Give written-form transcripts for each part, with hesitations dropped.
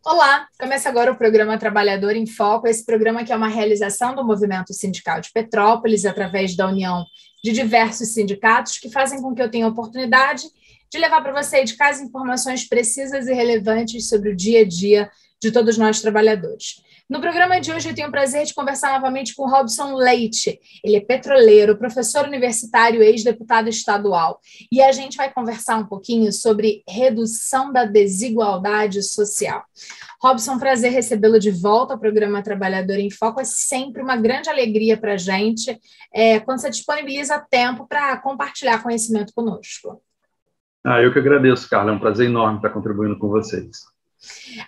Olá, começa agora o programa Trabalhador em Foco, esse programa que é uma realização do Movimento Sindical de Petrópolis, através da união de diversos sindicatos que fazem com que eu tenha a oportunidade de levar para você aí de casa informações precisas e relevantes sobre o dia a dia de todos nós trabalhadores. No programa de hoje eu tenho o prazer de conversar novamente com o Robson Leite. Ele é petroleiro, professor universitário, ex-deputado estadual. E a gente vai conversar um pouquinho sobre redução da desigualdade social. Robson, prazer recebê-lo de volta ao programa Trabalhador em Foco. É sempre uma grande alegria para a gente quando você disponibiliza tempo para compartilhar conhecimento conosco. Eu que agradeço, Carla. É um prazer enorme estar contribuindo com vocês.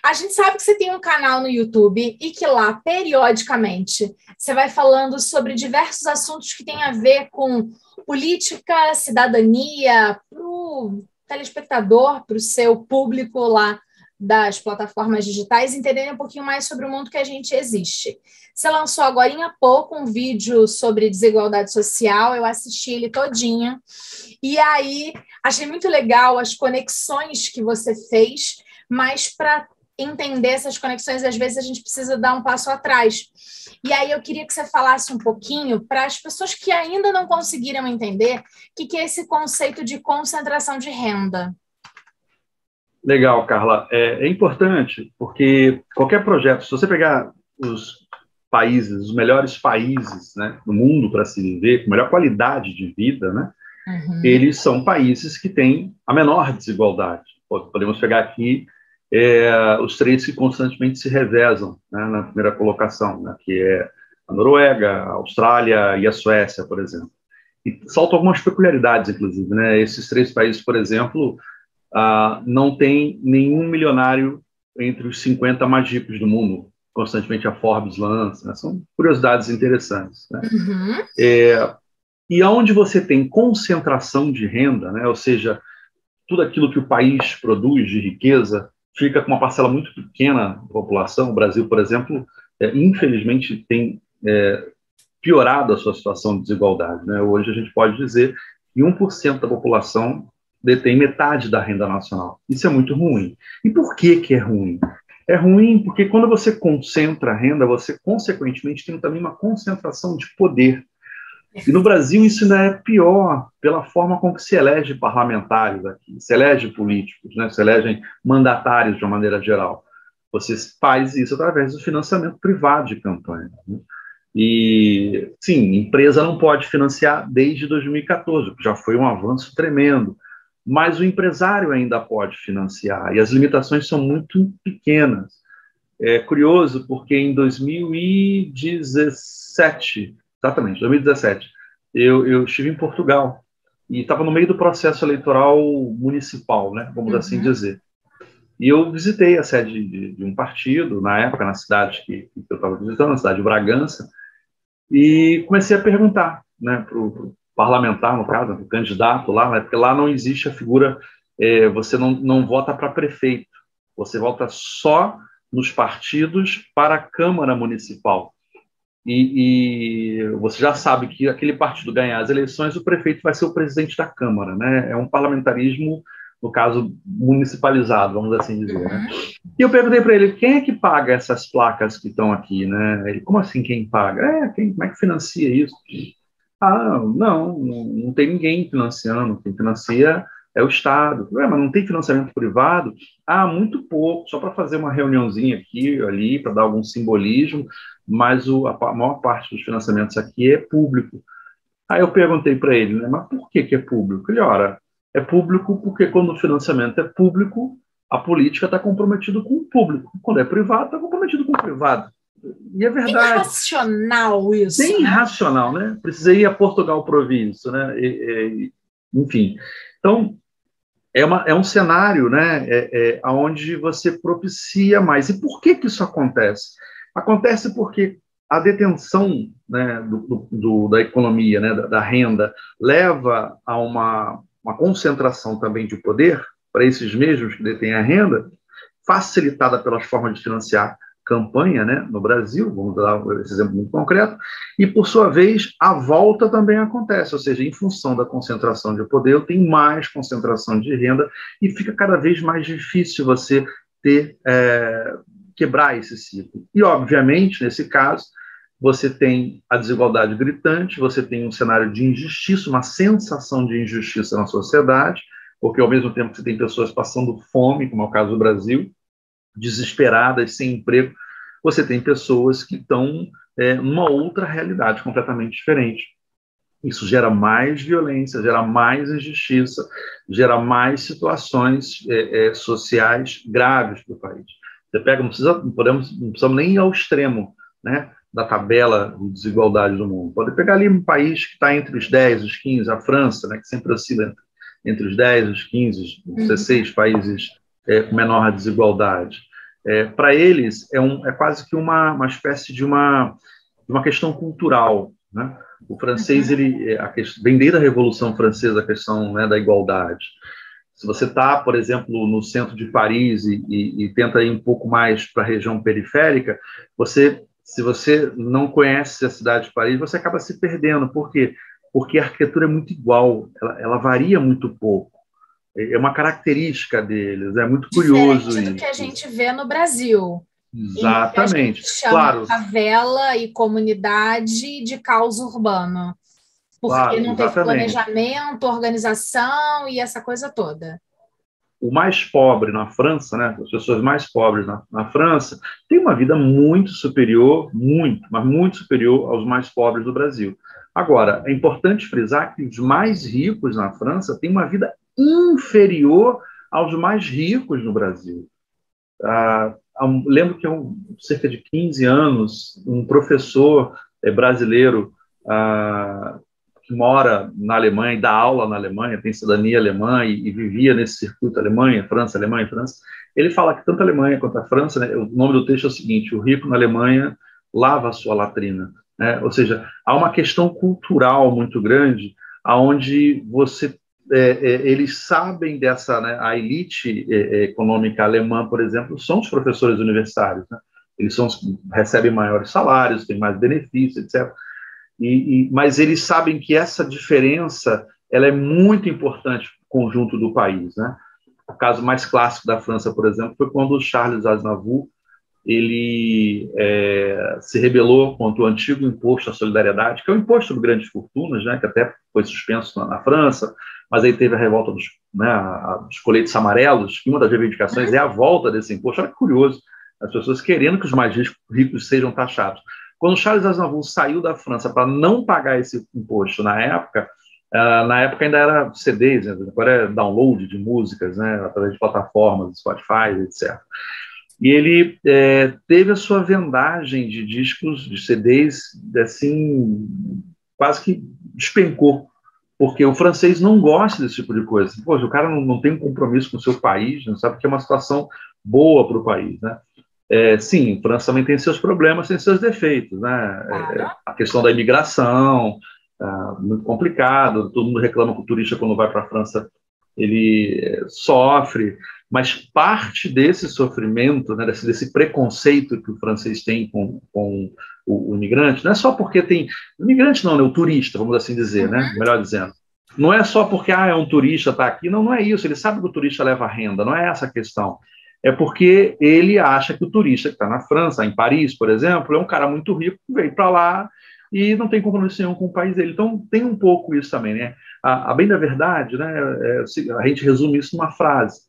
A gente sabe que você tem um canal no YouTube e que lá, periodicamente, você vai falando sobre diversos assuntos que têm a ver com política, cidadania, para o telespectador, para o seu público lá das plataformas digitais, entenderem um pouquinho mais sobre o mundo que a gente existe. Você lançou agora há pouco um vídeo sobre desigualdade social, eu assisti ele todinho, e aí achei muito legal as conexões que você fez, mas para entender essas conexões, às vezes a gente precisa dar um passo atrás. E aí eu queria que você falasse um pouquinho para as pessoas que ainda não conseguiram entender o que é esse conceito de concentração de renda. Legal, Carla. É importante porque qualquer projeto, se você pegar os países, os melhores países, né, do mundo para se viver, com melhor qualidade de vida, né, eles são países que têm a menor desigualdade. Podemos pegar aqui os três que constantemente se revezam, né, na primeira colocação, né, que é a Noruega, a Austrália e a Suécia, por exemplo. E saltam algumas peculiaridades, inclusive, né? Esses três países, por exemplo, não tem nenhum milionário entre os 50 mais ricos do mundo. Constantemente a Forbes lança, né? São curiosidades interessantes, né? E onde você tem concentração de renda, né? Ou seja, tudo aquilo que o país produz de riqueza fica com uma parcela muito pequena da população. O Brasil, por exemplo, infelizmente tem piorado a sua situação de desigualdade, né? Hoje a gente pode dizer que 1% da população detém metade da renda nacional. Isso é muito ruim. E por que é ruim? É ruim porque quando você concentra a renda, você, consequentemente, tem também uma concentração de poder. E no Brasil isso ainda é pior pela forma com que se elege parlamentares aqui, se elege políticos, né? Se elegem mandatários de uma maneira geral. Você faz isso através do financiamento privado de campanha, né? E, sim, empresa não pode financiar desde 2014, já foi um avanço tremendo, mas o empresário ainda pode financiar, e as limitações são muito pequenas. É curioso, porque em 2017, exatamente, 2017, eu estive em Portugal, e estava no meio do processo eleitoral municipal, né, vamos assim dizer. E eu visitei a sede de um partido, na época, na cidade que eu estava visitando, na cidade de Bragança, e comecei a perguntar, né, para o parlamentar, no caso, o candidato lá, né, porque lá não existe a figura, você não vota para prefeito, você vota só nos partidos para a Câmara Municipal. E você já sabe que aquele partido ganhar as eleições, o prefeito vai ser o presidente da Câmara, né? É um parlamentarismo, no caso, municipalizado, vamos assim dizer, né? E eu perguntei para ele, quem é que paga essas placas que estão aqui, né? Ele, como assim quem paga? Como é que financia isso? Não tem ninguém financiando, quem financia é o Estado. Mas não tem financiamento privado? Muito pouco, só para fazer uma reuniãozinha aqui, ali, para dar algum simbolismo, mas a maior parte dos financiamentos aqui é público. Aí eu perguntei para ele, né, mas por que é público? Ele, ora, é público porque quando o financiamento é público, a política está comprometida com o público. Quando é privado, está comprometido com o privado. E é verdade. Bem racional isso. Bem racional, né? Precisei ir a Portugal para ouvir isso, né? Enfim. Então, é um cenário, né, onde você propicia mais. E por que isso acontece? Acontece porque a detenção, né, da economia, né, da renda, leva a uma concentração também de poder para esses mesmos que detêm a renda, facilitada pelas formas de financiar campanha, né, no Brasil, vamos dar esse exemplo muito concreto, e, por sua vez, a volta também acontece, ou seja, em função da concentração de poder, eu tenho mais concentração de renda e fica cada vez mais difícil você quebrar esse ciclo. E, obviamente, nesse caso, você tem a desigualdade gritante, você tem um cenário de injustiça, uma sensação de injustiça na sociedade, porque ao mesmo tempo que você tem pessoas passando fome, como é o caso do Brasil, desesperadas, sem emprego, você tem pessoas que estão numa outra realidade completamente diferente. Isso gera mais violência, gera mais injustiça, gera mais situações sociais graves para o país. Você pega, não precisamos nem ir ao extremo, né, da tabela de desigualdade do mundo. Pode pegar ali um país que está entre os 10, os 15, a França, né, que sempre oscila entre os 10, os 15, os 16 países com menor desigualdade. Para eles, é quase que uma espécie de uma questão cultural, né? O francês, vem desde a Revolução Francesa a questão, né, da igualdade. Se você está, por exemplo, no centro de Paris e tenta ir um pouco mais para a região periférica, se você não conhece a cidade de Paris, você acaba se perdendo. Por quê? Porque a arquitetura é muito igual, ela varia muito pouco. É uma característica deles, é muito curioso diferente do que a gente vê no Brasil. Exatamente. A gente chama Claro. favela e comunidade de caos urbano. Porque não teve planejamento, organização e essa coisa toda. O mais pobre na França, né, as pessoas mais pobres na França, têm uma vida muito superior, mas muito superior aos mais pobres do Brasil. Agora, é importante frisar que os mais ricos na França têm uma vida inferior aos mais ricos no Brasil. Lembro que há cerca de 15 anos, um professor brasileiro que mora na Alemanha e dá aula na Alemanha, tem cidadania alemã e vivia nesse circuito Alemanha, França, ele fala que tanto a Alemanha quanto a França, né, o nome do texto é o seguinte: o rico na Alemanha lava a sua latrina. Né? Ou seja, há uma questão cultural muito grande, onde eles sabem dessa, né, a elite econômica alemã, por exemplo, são os professores universitários. Né? Eles recebem maiores salários, têm mais benefícios, etc. Mas eles sabem que essa diferença ela é muito importante para o conjunto do país. Né? O caso mais clássico da França, por exemplo, foi quando o Charles Aznavour ele se rebelou contra o antigo imposto à solidariedade, que é o imposto sobre grandes fortunas, né, que até foi suspenso na França, mas aí teve a revolta dos coletes amarelos, que uma das reivindicações é a volta desse imposto. Olha que curioso, as pessoas querendo que os mais ricos sejam taxados. Quando Charles Aznavour saiu da França para não pagar esse imposto na época ainda era CDs, né, agora é download de músicas, né, através de plataformas, Spotify, etc. E ele teve a sua vendagem de discos, de CDs, assim, quase que despencou, porque o francês não gosta desse tipo de coisa. Poxa, o cara não tem um compromisso com o seu país, não sabe que é uma situação boa para o país, né? Sim, a França também tem seus problemas, tem seus defeitos, né? Claro. A questão da imigração, muito complicado, todo mundo reclama que o turista, quando vai para a França, ele sofre, mas parte desse sofrimento, né, desse preconceito que o francês tem com o imigrante, não é só porque tem... O imigrante não, né, o turista, vamos assim dizer, né, melhor dizendo. Não é só porque é um turista, está aqui, não é isso, ele sabe que o turista leva renda, não é essa a questão. É porque ele acha que o turista que está na França, em Paris, por exemplo, é um cara muito rico que veio para lá e não tem compromisso nenhum com o país dele. Então, tem um pouco isso também, né? A bem da verdade, né, a gente resume isso numa frase.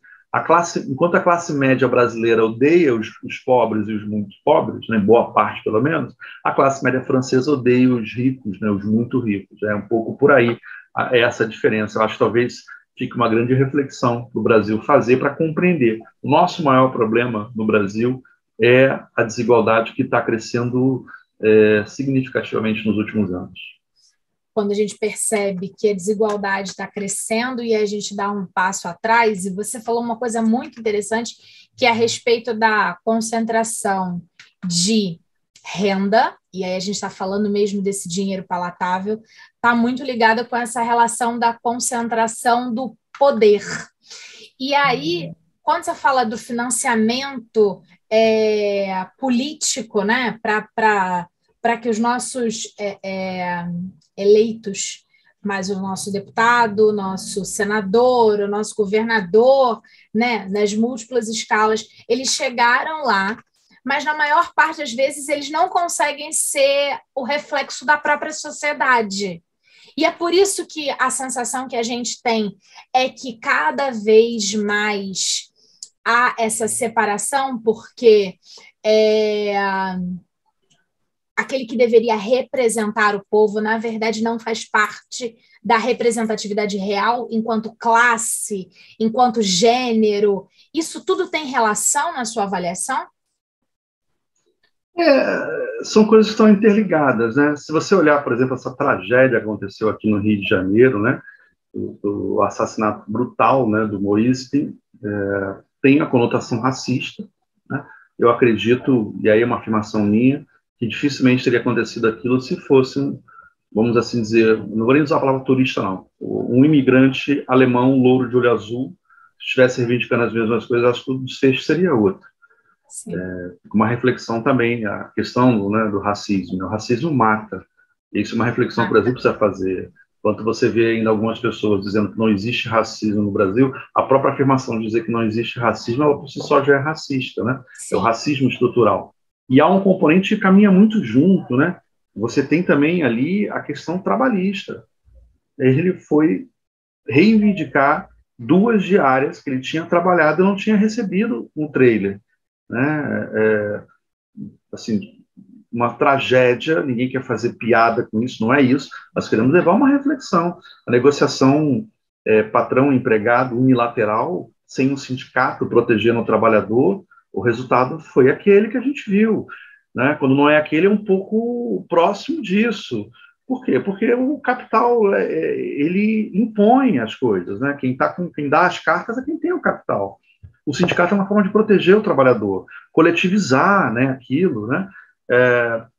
Enquanto a classe média brasileira odeia os pobres e os muito pobres, né, boa parte pelo menos, a classe média francesa odeia os ricos, né, os muito ricos. É um pouco por aí essa diferença. Eu acho que talvez fique uma grande reflexão para o Brasil fazer para compreender. O nosso maior problema no Brasil é a desigualdade que está crescendo significativamente nos últimos anos. Quando a gente percebe que a desigualdade está crescendo e a gente dá um passo atrás, e você falou uma coisa muito interessante, que é a respeito da concentração de renda, e aí a gente está falando mesmo desse dinheiro palatável, está muito ligada com essa relação da concentração do poder. E aí, quando você fala do financiamento político, né, para que os nossos eleitos mas o nosso deputado, o nosso senador, o nosso governador, né, nas múltiplas escalas, eles chegaram lá, mas na maior parte das vezes eles não conseguem ser o reflexo da própria sociedade. E é por isso que a sensação que a gente tem é que cada vez mais há essa separação, porque aquele que deveria representar o povo, na verdade, não faz parte da representatividade real enquanto classe, enquanto gênero. Isso tudo tem relação na sua avaliação? São coisas que estão interligadas, né? Se você olhar, por exemplo, essa tragédia que aconteceu aqui no Rio de Janeiro, né? O assassinato brutal, né, do Moisty, tem a conotação racista, né? Eu acredito, e aí é uma afirmação minha, que dificilmente teria acontecido aquilo se fosse, vamos assim dizer, não vou nem usar a palavra turista, não, um imigrante alemão, louro de olho azul, se estivesse reivindicando as mesmas coisas, acho que o desfecho seria outro. Uma reflexão também, a questão, né, do racismo. O racismo mata. Isso é uma reflexão que o Brasil precisa fazer. Enquanto você vê ainda algumas pessoas dizendo que não existe racismo no Brasil, a própria afirmação de dizer que não existe racismo, ela por si só já é racista, né? Sim. É o racismo estrutural. E há um componente que caminha muito junto, né? Você tem também ali a questão trabalhista. Ele foi reivindicar 2 diárias que ele tinha trabalhado e não tinha recebido um trailer, né? Assim, uma tragédia, ninguém quer fazer piada com isso, não é isso, nós queremos levar uma reflexão. A negociação patrão-empregado unilateral, sem um sindicato protegendo o trabalhador, o resultado foi aquele que a gente viu, né? Quando não é aquele, é um pouco próximo disso. Por quê? Porque o capital, ele impõe as coisas, né? Quem dá as cartas é quem tem o capital. O sindicato é uma forma de proteger o trabalhador, coletivizar, né, aquilo, né?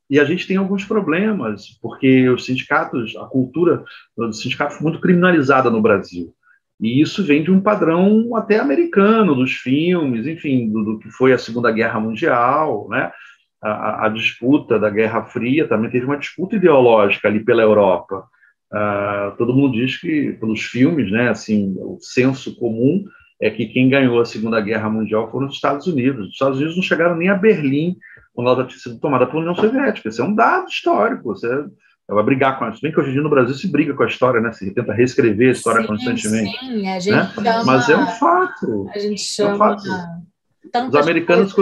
E a gente tem alguns problemas, porque os sindicatos, a cultura do sindicato foi muito criminalizada no Brasil. E isso vem de um padrão até americano, dos filmes, enfim, do que foi a Segunda Guerra Mundial, né? A disputa da Guerra Fria também teve uma disputa ideológica ali pela Europa. Todo mundo diz que, pelos filmes, né, assim, o senso comum é que quem ganhou a Segunda Guerra Mundial foram os Estados Unidos. Os Estados Unidos não chegaram nem a Berlim, quando ela tinha sido tomada pela União Soviética. Isso é um dado histórico. Você vai brigar com isso. Bem que hoje em dia no Brasil se briga com a história, né? Se tenta reescrever a história constantemente. Sim, a gente né? chama, mas é um fato. A gente chama... É um fato. Os americanos,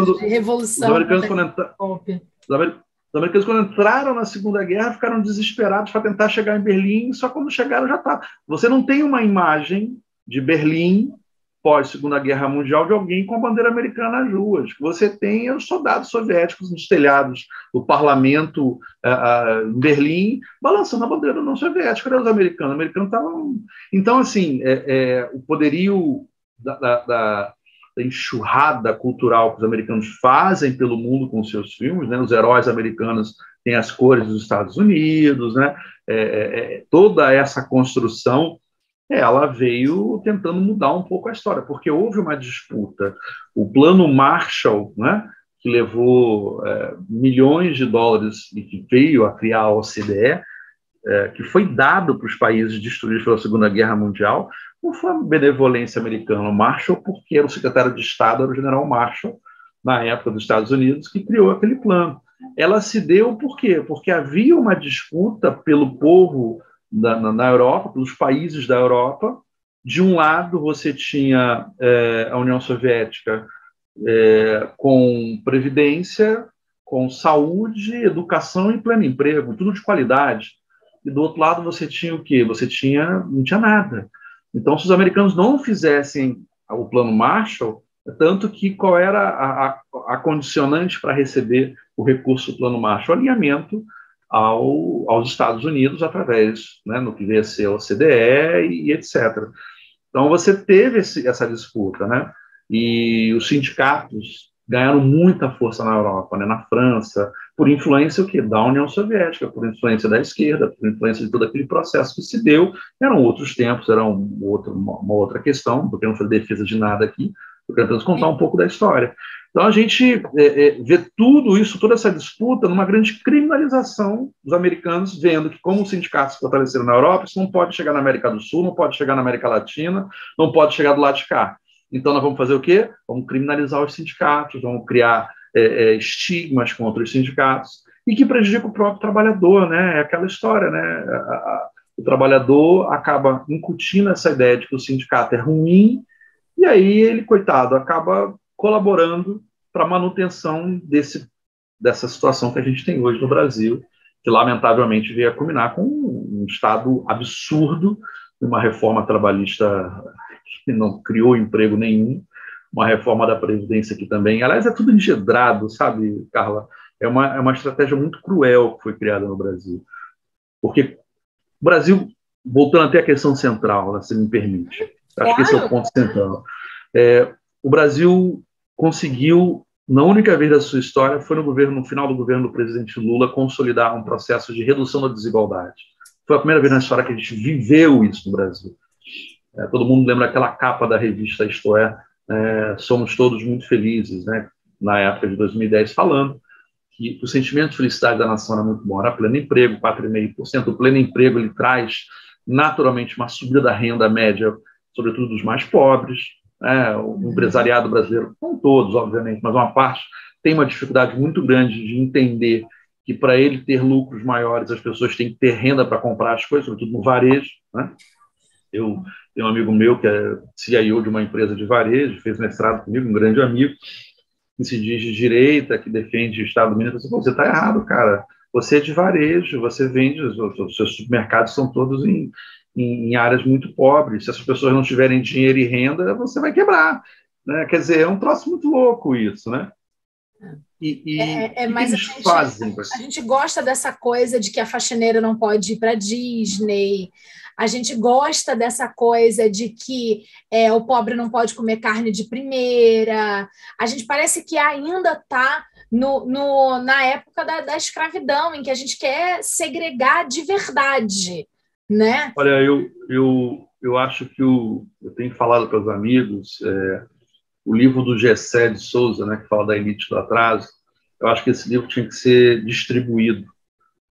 quando entraram na Segunda Guerra, ficaram desesperados para tentar chegar em Berlim, só quando chegaram já está. Você não tem uma imagem de Berlim pós-Segunda Guerra Mundial de alguém com a bandeira americana nas ruas. Você tem os soldados soviéticos nos telhados do parlamento em Berlim, balançando a bandeira não soviética. Os americanos estavam... Então, assim, o poderio da enxurrada cultural que os americanos fazem pelo mundo com seus filmes, né? Os heróis americanos têm as cores dos Estados Unidos, né? Toda essa construção, ela veio tentando mudar um pouco a história, porque houve uma disputa. O plano Marshall, né? Que levou milhões de dólares e que veio a criar a OCDE, que foi dado para os países destruídos pela Segunda Guerra Mundial, não foi uma benevolência americana. O Marshall, porque era o secretário de Estado, era o general Marshall, na época dos Estados Unidos, que criou aquele plano. Ela se deu por quê? Porque havia uma disputa pelo povo na Europa, pelos países da Europa. De um lado, você tinha a União Soviética com previdência, com saúde, educação e pleno emprego, tudo de qualidade. E do outro lado você tinha o quê? Não tinha nada. Então, se os americanos não fizessem o plano Marshall, tanto que qual era a condicionante para receber o recurso do plano Marshall? Alinhamento aos Estados Unidos através, né, no que veio a ser a OCDE e etc. Então, você teve essa disputa, né? E os sindicatos ganharam muita força na Europa, né? Na França, por influência o quê? Da União Soviética, por influência da esquerda, por influência de todo aquele processo que se deu. Eram outros tempos, era uma outra questão, porque eu não fazer defesa de nada aqui, estou tentando contar um pouco da história. Então, a gente vê tudo isso, toda essa disputa, numa grande criminalização dos americanos, vendo que, como os sindicatos se fortaleceram na Europa, isso não pode chegar na América do Sul, não pode chegar na América Latina, não pode chegar do lado de cá. Então, nós vamos fazer o quê? Vamos criminalizar os sindicatos, vamos criar estigmas contra os sindicatos, e que prejudica o próprio trabalhador, né? É aquela história, né? O trabalhador acaba incutindo essa ideia de que o sindicato é ruim, e aí ele, coitado, acaba colaborando para a manutenção dessa situação que a gente tem hoje no Brasil, que lamentavelmente veio a culminar com um estado absurdo, uma reforma trabalhista que não criou emprego nenhum, uma reforma da Previdência que também, aliás, é tudo engedrado, sabe, Carla? É uma estratégia muito cruel que foi criada no Brasil. Porque o Brasil, voltando até a questão central, se me permite, acho que esse é o ponto central. O Brasil conseguiu, na única vez da sua história, foi no final do governo do presidente Lula, consolidar um processo de redução da desigualdade. Foi a primeira vez na história que a gente viveu isso no Brasil. Todo mundo lembra aquela capa da revista Isto É, Somos Todos Muito Felizes, né, na época de 2010, falando que o sentimento de felicidade da nação era muito bom, era pleno emprego, 4,5%. O pleno emprego ele traz naturalmente uma subida da renda média, sobretudo dos mais pobres. O empresariado brasileiro, não todos, obviamente, mas uma parte, tem uma dificuldade muito grande de entender que para ele ter lucros maiores, as pessoas têm que ter renda para comprar as coisas, sobretudo no varejo, né? Eu tenho um amigo meu que é CIO de uma empresa de varejo, fez mestrado comigo, um grande amigo, que se diz de direita, que defende o Estado do Minas. Você está errado, cara. Você é de varejo, você vende, os seus supermercados são todos em áreas muito pobres. Se as pessoas não tiverem dinheiro e renda, você vai quebrar, né? Quer dizer, é um troço muito louco isso, né? Mas eles fazem? A gente gosta dessa coisa de que a faxineira não pode ir para Disney, a gente gosta dessa coisa de que o pobre não pode comer carne de primeira, a gente parece que ainda está na época da escravidão, em que a gente quer segregar de verdade, né? Olha, eu acho que eu tenho falado para os amigos, o livro do Gessé de Souza, né, que fala da elite do atraso, eu acho que esse livro tinha que ser distribuído,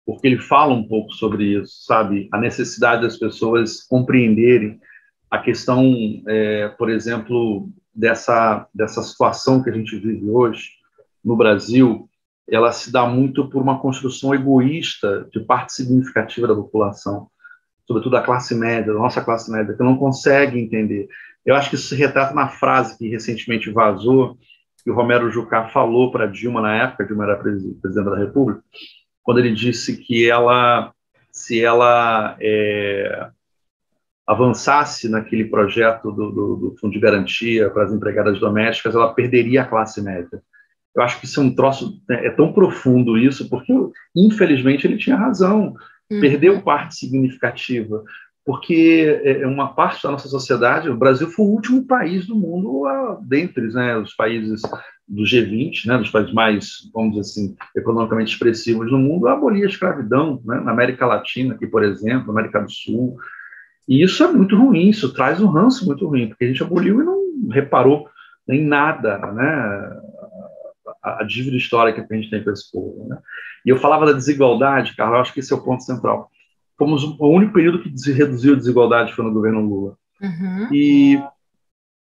porque ele fala um pouco sobre isso, sabe? A necessidade das pessoas compreenderem a questão, por exemplo, dessa situação que a gente vive hoje no Brasil, ela se dá muito por uma construção egoísta de parte significativa da população, sobretudo da classe média, da nossa classe média, que não consegue entender. Eu acho que isso se retrata na frase que recentemente vazou, que o Romero Jucá falou para Dilma na época, Dilma era presidente da República, quando ele disse que se ela avançasse naquele projeto do Fundo de Garantia para as empregadas domésticas, ela perderia a classe média. Eu acho que isso é um troço, é tão profundo isso, porque, infelizmente, ele tinha razão. Perdeu parte significativa, porque uma parte da nossa sociedade, o Brasil foi o último país do mundo, dentre, né, os países do G20, né, dos países mais, vamos dizer assim, economicamente expressivos do mundo, a abolir a escravidão, né, na América Latina, aqui, por exemplo, América do Sul. E isso é muito ruim, isso traz um ranço muito ruim, porque a gente aboliu e não reparou em nada, né, a dívida histórica que a gente tem com esse povo, né? E eu falava da desigualdade, Carlos, eu acho que esse é o ponto central. Fomos o único período que reduziu a desigualdade foi no governo Lula. E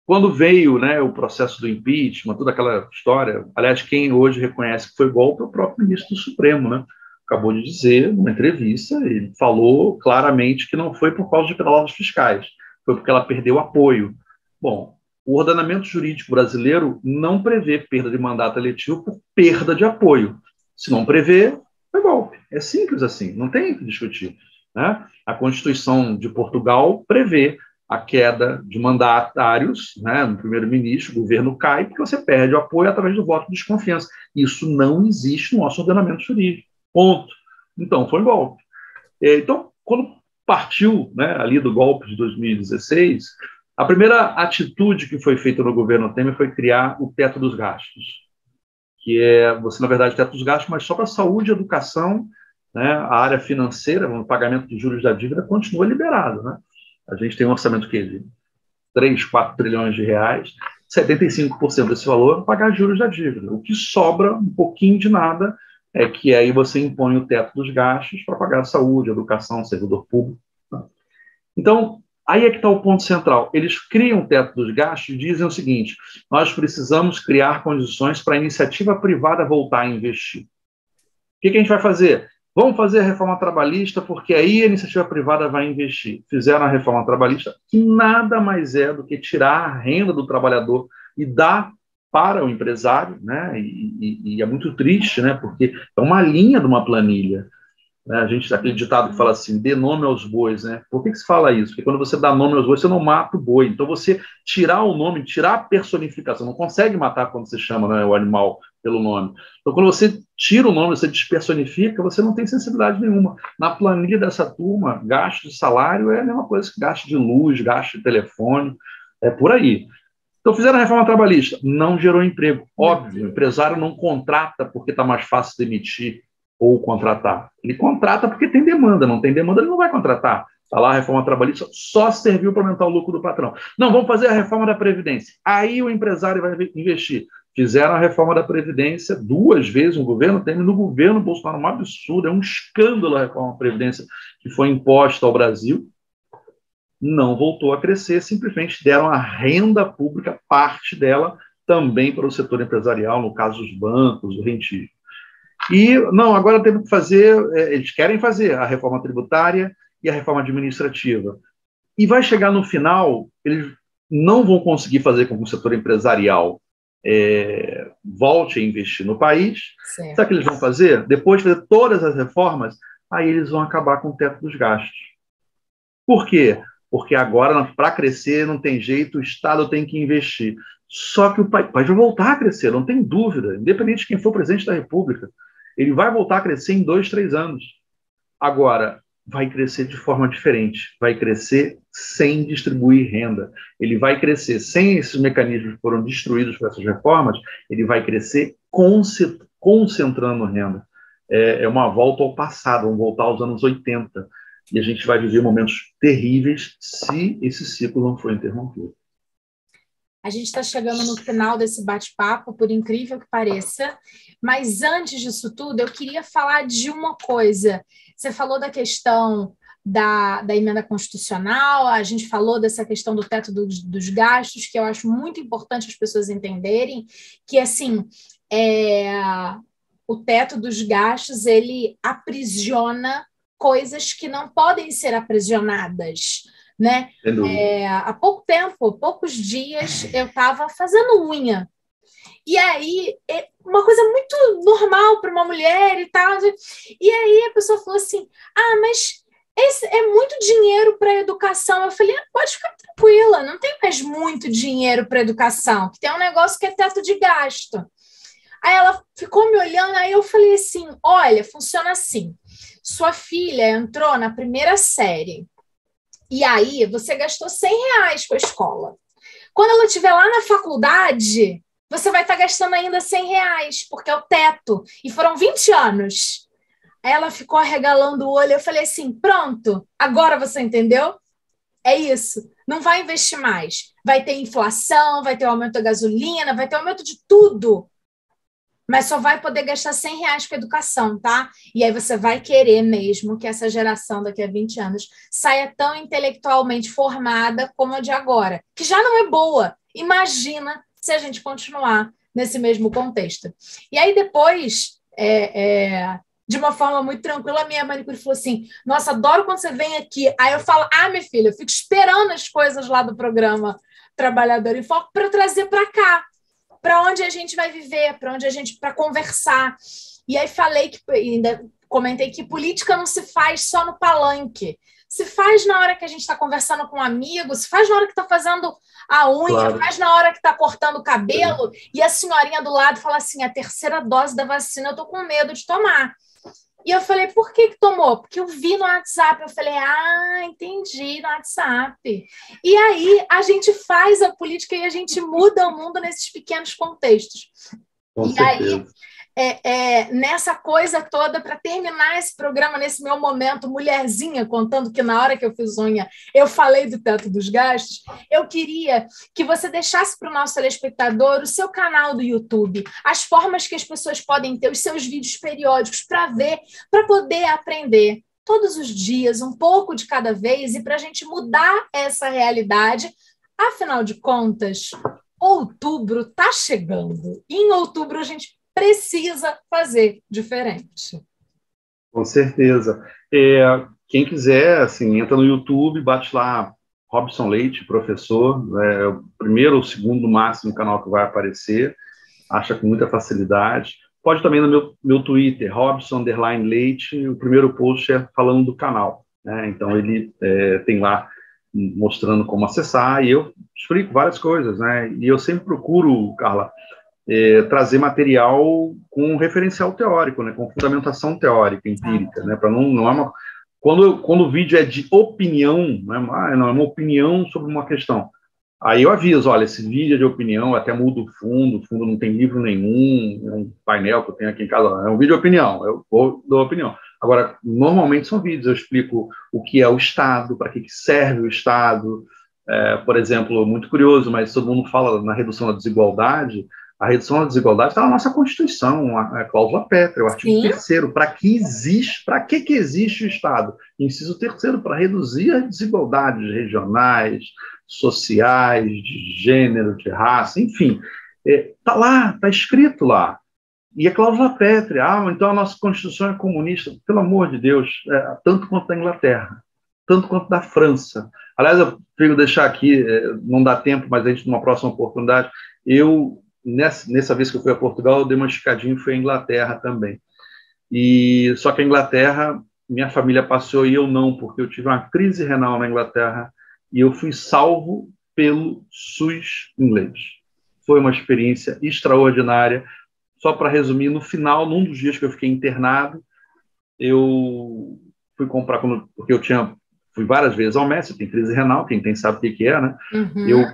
quando veio, né, o processo do impeachment, toda aquela história, aliás, quem hoje reconhece que foi golpe é o próprio ministro do Supremo, né? Acabou de dizer, numa entrevista, ele falou claramente que não foi por causa de pedalas fiscais, foi porque ela perdeu apoio. Bom, o ordenamento jurídico brasileiro não prevê perda de mandato eletivo por perda de apoio. Se não prevê, é golpe. É simples assim, não tem o que discutir, né? A Constituição de Portugal prevê a queda de mandatários, né, no primeiro-ministro, o governo cai, porque você perde o apoio através do voto de desconfiança. Isso não existe no nosso ordenamento jurídico. Ponto. Então, foi golpe. Então, quando partiu, né, ali do golpe de 2016, a primeira atitude que foi feita no governo Temer foi criar o teto dos gastos, que você, na verdade, teto dos gastos, mas só para saúde e educação, né, a área financeira, o pagamento de juros da dívida continua liberado, né? A gente tem um orçamento de 3, 4 trilhões de reais. 75% desse valor pagar juros da dívida. O que sobra, um pouquinho de nada, é que aí você impõe o teto dos gastos para pagar a saúde, a educação, servidor público. Tá? Então, aí é que está o ponto central. Eles criam o teto dos gastos e dizem o seguinte: nós precisamos criar condições para a iniciativa privada voltar a investir. O que a gente vai fazer? Vamos fazer a reforma trabalhista, porque aí a iniciativa privada vai investir. Fizeram a reforma trabalhista, que nada mais é do que tirar a renda do trabalhador e dar para o empresário, né? E é muito triste, né? Porque é uma linha de uma planilha. Né? A gente tem aquele ditado que fala assim: dê nome aos bois, né? Por que se fala isso? Porque quando você dá nome aos bois, você não mata o boi. Então, você tirar o nome, tirar a personificação, não consegue matar quando você chama, né, o animal pelo nome. Então, quando você tira o nome, você despersonifica, você não tem sensibilidade nenhuma. Na planilha dessa turma, gasto de salário é a mesma coisa que gasto de luz, gasto de telefone, é por aí. Então, fizeram a reforma trabalhista, não gerou emprego. Óbvio, o empresário não contrata porque está mais fácil demitir ou contratar. Ele contrata porque tem demanda, não tem demanda, ele não vai contratar. Está lá a reforma trabalhista, só serviu para aumentar o lucro do patrão. Não, vamos fazer a reforma da Previdência. Aí o empresário vai investir. Fizeram a reforma da Previdência 2 vezes no governo Temer, no governo Bolsonaro, um absurdo, é um escândalo a reforma da Previdência que foi imposta ao Brasil. Não voltou a crescer, simplesmente deram a renda pública, parte dela, também para o setor empresarial, no caso os bancos, o rentismo. E, não, agora temos que fazer, eles querem fazer a reforma tributária e a reforma administrativa. E vai chegar no final, eles não vão conseguir fazer com que o setor empresarial volte a investir no país. Certo. Sabe o que eles vão fazer? Depois de fazer todas as reformas, aí eles vão acabar com o teto dos gastos. Por quê? Porque agora, para crescer, não tem jeito, o Estado tem que investir. Só que o país vai voltar a crescer, não tem dúvida, independente de quem for presidente da República. Ele vai voltar a crescer em 2, 3 anos. Agora, vai crescer de forma diferente. Vai crescer sem distribuir renda. Ele vai crescer sem esses mecanismos que foram destruídos por essas reformas, ele vai crescer concentrando renda. É uma volta ao passado, vamos voltar aos anos 80. E a gente vai viver momentos terríveis se esse ciclo não for interrompido. A gente está chegando no final desse bate-papo, por incrível que pareça, mas antes disso tudo, eu queria falar de uma coisa. Você falou da questão da emenda constitucional, a gente falou dessa questão do teto dos gastos, que eu acho muito importante as pessoas entenderem, que, assim, o teto dos gastos, ele aprisiona coisas que não podem ser aprisionadas, né? Há pouco tempo, poucos dias, eu estava fazendo unha. E aí, uma coisa muito normal para uma mulher e tal. E aí a pessoa falou assim: ah, mas esse é muito dinheiro para a educação. Eu falei: pode ficar tranquila, não tem mais muito dinheiro para a educação, que tem um negócio que é teto de gasto. Aí ela ficou me olhando, aí eu falei assim: olha, funciona assim. Sua filha entrou na primeira série. E aí, você gastou R$100 com a escola. Quando ela estiver lá na faculdade, você vai estar gastando ainda R$100, porque é o teto. E foram 20 anos. Aí ela ficou arregalando o olho. Eu falei assim: pronto, agora você entendeu? É isso. Não vai investir mais. Vai ter inflação, vai ter aumento da gasolina, vai ter aumento de tudo. Mas só vai poder gastar R$100 com educação, tá? E aí você vai querer mesmo que essa geração daqui a 20 anos saia tão intelectualmente formada como a de agora, que já não é boa. Imagina se a gente continuar nesse mesmo contexto. E aí depois, de uma forma muito tranquila, a minha manicure falou assim: nossa, adoro quando você vem aqui. Aí eu falo: ah, minha filha, eu fico esperando as coisas lá do programa Trabalhador em Foco para eu trazer para cá. Para onde a gente vai viver, para conversar. E aí ainda comentei que política não se faz só no palanque. Se faz na hora que a gente está conversando com um amigo, se faz na hora que está fazendo a unha, claro. Faz na hora que está cortando o cabelo, e a senhorinha do lado fala assim: a 3ª dose da vacina eu estou com medo de tomar. E eu falei: por que tomou? Porque eu vi no WhatsApp. Eu falei: ah, entendi, no WhatsApp. E aí a gente faz a política e a gente muda o mundo nesses pequenos contextos. Com certeza. Aí nessa coisa toda, para terminar esse programa, nesse meu momento, mulherzinha, contando que na hora que eu fiz unha, eu falei do teto dos gastos, eu queria que você deixasse para o nosso telespectador o seu canal do YouTube, as formas que as pessoas podem ter, os seus vídeos periódicos para ver, para poder aprender todos os dias, um pouco de cada vez, e para a gente mudar essa realidade. Afinal de contas, outubro está chegando. E em outubro a gente precisa fazer diferente. Com certeza. Quem quiser, assim, entra no YouTube, bate lá Robson Leite, professor, o primeiro ou segundo máximo canal que vai aparecer, acha com muita facilidade. Pode também no meu Twitter, Robson_Leite, o primeiro post é falando do canal, né? Então ele tem lá mostrando como acessar, e eu explico várias coisas, né? E eu sempre procuro, Carla, trazer material com referencial teórico, né, com fundamentação teórica, empírica, né, para não é uma... Quando o vídeo é de opinião, não é uma opinião sobre uma questão, aí eu aviso, olha, esse vídeo é de opinião, até mudo o fundo não tem livro nenhum, é um painel que eu tenho aqui em casa, é um vídeo de opinião, eu dou opinião. Agora, normalmente são vídeos, eu explico o que é o Estado, para que serve o Estado, por exemplo, muito curioso, mas todo mundo fala na redução da desigualdade. A redução da desigualdade está na nossa Constituição, a cláusula pétrea, o artigo 3º. Para que existe o Estado? Inciso 3º, para reduzir as desigualdades regionais, sociais, de gênero, de raça, enfim. Está lá, está escrito lá. E a cláusula pétrea, então a nossa Constituição é comunista, pelo amor de Deus, tanto quanto da Inglaterra, tanto quanto da França. Aliás, eu tenho que deixar aqui, não dá tempo, mas a gente, numa próxima oportunidade, nessa vez que eu fui a Portugal, eu dei uma esticadinha e fui à Inglaterra também. Só que a Inglaterra, minha família passou e eu não, porque eu tive uma crise renal na Inglaterra e eu fui salvo pelo SUS inglês. Foi uma experiência extraordinária. Só para resumir, no final, num dos dias que eu fiquei internado, eu fui comprar, porque fui várias vezes ao médico, tem crise renal, quem tem sabe o que é, né? Uhum. Eu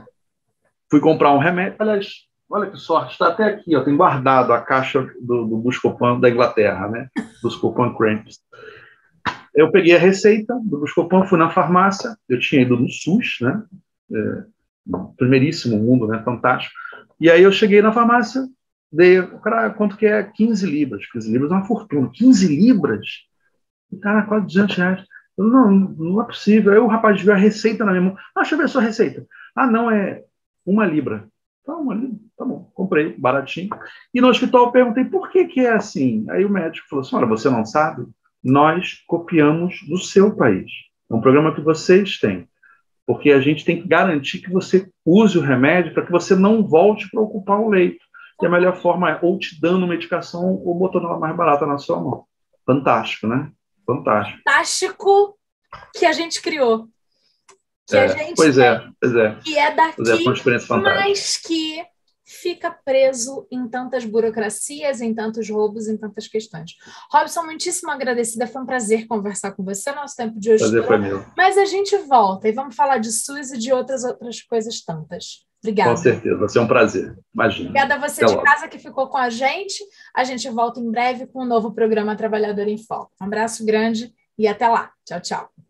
fui comprar um remédio, aliás, olha que sorte, está até aqui, ó, tem guardado a caixa do Buscopan da Inglaterra, né? Buscopan Cramps. Eu peguei a receita do Buscopan, fui na farmácia, eu tinha ido no SUS, né? Primeiríssimo mundo, né? Fantástico. E aí eu cheguei na farmácia, dei, cara, quanto que é? 15 libras. 15 libras é uma fortuna. 15 libras? Cara, quase 200 reais. Eu, não é possível. Aí o rapaz viu a receita na minha mão. Deixa eu ver a sua receita. Não, é 1 libra. Tá bom, comprei, baratinho. E no hospital eu perguntei por que é assim. Aí o médico falou assim, olha, você não sabe? Nós copiamos do seu país. É um programa que vocês têm. Porque a gente tem que garantir que você use o remédio para que você não volte para ocupar o leito. E a melhor forma é ou te dando medicação ou botando ela mais barata na sua mão. Fantástico, né? Fantástico. Fantástico que a gente criou. Que a gente pois é. Que é daqui, foi uma experiência fantástica. mas que fica preso em tantas burocracias, em tantos roubos, em tantas questões. Robson, muitíssimo agradecida, foi um prazer conversar com você, nosso tempo de hoje. Prazer foi meu. Mas a gente volta e vamos falar de SUS e de outras coisas tantas. Obrigada. Com certeza, vai ser um prazer, imagina. Obrigada a você de casa que ficou com a gente volta em breve com um novo programa Trabalhador em Foco. Um abraço grande e até lá. Tchau, tchau.